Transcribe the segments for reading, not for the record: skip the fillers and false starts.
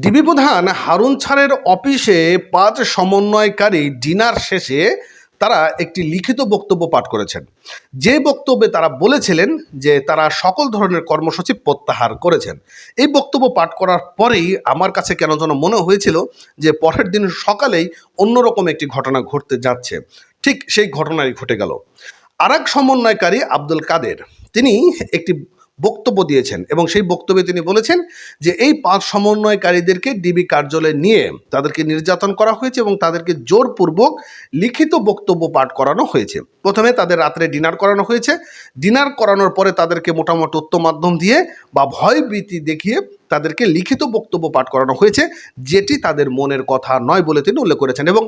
DB প্রধান হারুন ছাড়ের অফিসে ৫ সমন্বয়কারী ডিনার শেষে তারা একটি লিখিত বক্তব্য পাঠ করেছেন। যে বক্তব্যে তারা বলেছিলেন যে তারা সকল ধরনের কর্মসূচি প্রত্যাহার করেছেন। এই বক্তব্য পাঠ করার পরেই আমার কাছে কেন যেন মনে হয়েছিল যে পরের দিন সকালেই অন্যরকম একটি ঘটনা ঘটতে যাচ্ছে। ঠিক সেই ঘটনাই ঘটে গেল। আরেক সমন্বয়কারী আব্দুল কাদের তিনি একটি বক্তব্য দিয়েছেন এবং সেই বক্তব্যে তিনি বলেছেন যে এই ৫ সমন্বয়কারীদেরকে ডিবি কার্যালয়ে নিয়ে তাদেরকে নির্যাতন করা হয়েছে এবং তাদেরকে জোরপূর্বক লিখিত বক্তব্য পাঠ করানো হয়েছে। প্রথমে তাদের রাত্রে ডিনার করানো হয়েছে। ডিনার করানোর পরে তাদেরকে মোটামুটি উচ্চ মাধ্যম দিয়ে বা ভয়ভীতি দেখিয়ে তাদেরকে লিখিত বক্তব্য পাঠ করানো হয়েছে, যেটি তাদের মনের কথা নয় বলে তিনি উল্লেখ করেছেন। এবং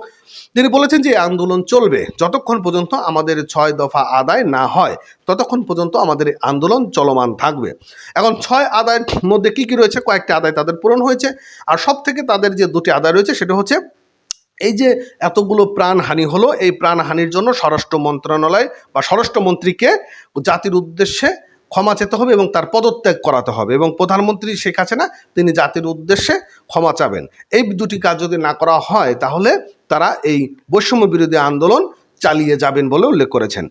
তিনি বলেছেন যে আন্দোলন চলবে যতক্ষণ পর্যন্ত আমাদের ৬ দফা আদায় না হয়, ততক্ষণ পর্যন্ত আমাদের আন্দোলন চলমান থাকবে। এখন ৬ আদায়ের মধ্যে কী কী রয়েছে, কয়েকটি আদায় তাদের পূরণ হয়েছে। আর সব থেকে তাদের যে দুটি আদায় রয়েছে সেটা হচ্ছে এই যে এতগুলো প্রাণহানি হলো, এই প্রাণহানির জন্য স্বরাষ্ট্র মন্ত্রণালয় বা স্বরাষ্ট্রমন্ত্রীকে জাতির উদ্দেশ্যে ক্ষমা চেতে হবে এবং তার পদত্যাগ করাতে হবে, এবং প্রধানমন্ত্রী শেখ হাসিনা তিনি জাতির উদ্দেশ্যে ক্ষমা চাবেন। এই দুটি কাজ যদি না করা হয় তাহলে তারা এই বৈষম্য বিরোধী আন্দোলন চালিয়ে যাবেন বলে উল্লেখ করেছেন।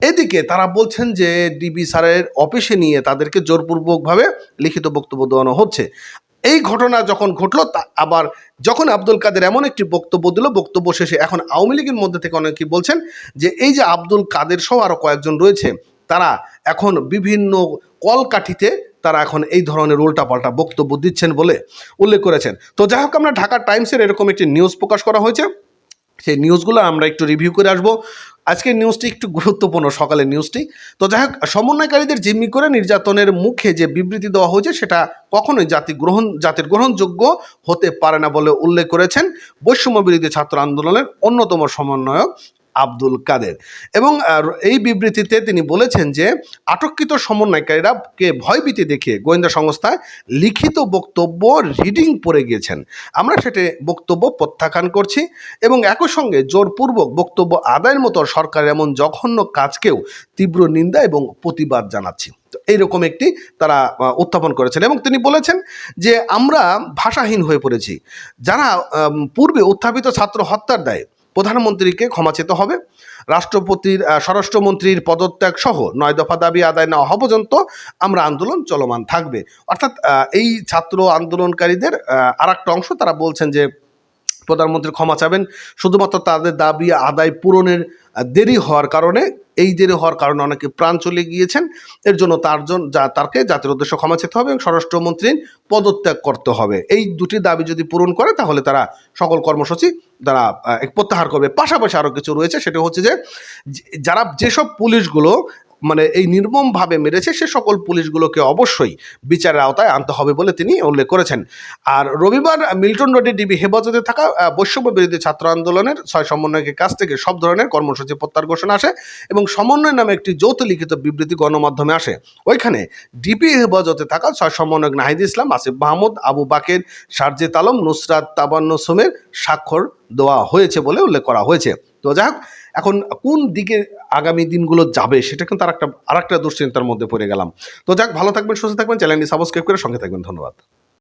এদিকে তারা বলছেন যে ডিবি স্যারের অফিসে নিয়ে তাদেরকে জোরপূর্বকভাবে লিখিত বক্তব্য দেওয়ানো হচ্ছে। এই ঘটনা যখন ঘটলো আবার যখন আব্দুল কাদের এমন একটি বক্তব্য দিল, বক্তব্য শেষে এখন আওয়ামী লীগের মধ্যে থেকে অনেকেই বলছেন যে এই যে আব্দুল কাদের সহ আরও কয়েকজন রয়েছে, তারা এখন বিভিন্ন কলকাঠিতে তারা এখন এই ধরনের উল্টাপাল্টা বক্তব্য দিচ্ছেন বলে উল্লেখ করেছেন। তো যাই হোক, আমরা ঢাকা টাইমসের এরকম একটি নিউজ প্রকাশ করা হয়েছে, সেই নিউজগুলো আমরা একটু রিভিউ করে আসবো। আজকের নিউজটি একটু গুরুত্বপূর্ণ, সকালের নিউজটি। তো যাই হোক, সমন্বয়কারীদের জিম্মি করে নির্যাতনের মুখে যে বিবৃতি দেওয়া হয়েছে সেটা কখনোই জাতির গ্রহণযোগ্য হতে পারে না বলে উল্লেখ করেছেন বৈষম্য বিরোধী ছাত্র আন্দোলনের অন্যতম সমন্বয়ক আব্দুল কাদের। এবং এই বিবৃতিতে তিনি বলেছেন যে আটককৃত সমন্বয়কারীরা কে ভয়ভীতি দেখিয়ে গোয়েন্দা সংস্থায় লিখিত বক্তব্য রিডিং পড়ে গিয়েছেন। আমরা সেটি বক্তব্য প্রত্যাখ্যান করছি এবং একই সঙ্গে জোরপূর্বক বক্তব্য আদায়ের মতো সরকারের এমন জঘন্য কাজকেও তীব্র নিন্দা এবং প্রতিবাদ জানাচ্ছি। তো এইরকম একটি তারা উত্থাপন করেছেন এবং তিনি বলেছেন যে আমরা ভাষাহীন হয়ে পড়েছি। যারা পূর্বে উত্থাপিত ছাত্র হত্যার দায়ে প্রধানমন্ত্রীকে ক্ষমা চেতে হবে, রাষ্ট্রপতির স্বরাষ্ট্রমন্ত্রীর পদত্যাগ সহ ৯ দফা দাবি আদায় না হওয়া পর্যন্ত আমরা আন্দোলন চলমান থাকবে। অর্থাৎ এই ছাত্র আন্দোলনকারীদের আর একটা অংশ তারা বলছেন যে প্রধানমন্ত্রী ক্ষমা চাবেন শুধুমাত্র তাদের দাবি আদায় পূরণের দেরি হওয়ার কারণে। এই দেরি হওয়ার কারণে অনেকে প্রাণ চলে গিয়েছেন, এর জন্য তাকে জাতির উদ্দেশ্যে ক্ষমা চেতে হবে এবং স্বরাষ্ট্রমন্ত্রীর পদত্যাগ করতে হবে। এই দুটি দাবি যদি পূরণ করে তাহলে তারা সকল কর্মসূচি তারা প্রত্যাহার করবে। পাশাপাশি আরও কিছু রয়েছে, সেটা হচ্ছে যে যারা যেসব পুলিশগুলো মানে এই নির্মমভাবে মেরেছে সে সকল পুলিশগুলোকে অবশ্যই বিচারের আওতায় আনতে হবে বলে তিনি উল্লেখ করেছেন। আর রবিবার মিল্টন রোডে ডিবি হেফাজতে থাকা বৈষম্য বিরোধী ছাত্র আন্দোলনের ৬ সমন্বয়কের কাছ থেকে সব ধরনের কর্মসূচি প্রত্যাহার ঘোষণা আসে এবং সমন্বয় নামে একটি যৌথ লিখিত বিবৃতি গণমাধ্যমে আসে। ওইখানে ডিবি হেফাজতে থাকা ৬ সমন্বয়ক নাহিদ ইসলাম, আসিফ মাহমুদ, আবু বাকের, সারজিদ আলম, নুসরাত তাবান্নসুমের স্বাক্ষর দেওয়া হয়েছে বলে উল্লেখ করা হয়েছে। তো যাই হোক, এখন কোন দিকে আগামী দিনগুলো যাবে সেটা কিন্তু আরেকটা দুশ্চিন্তার মধ্যে পড়ে গেলাম। তো যাক, ভালো থাকবেন, সুস্থ থাকবেন, চ্যানেলটি সাবস্ক্রাইব করে সঙ্গে থাকবেন। ধন্যবাদ।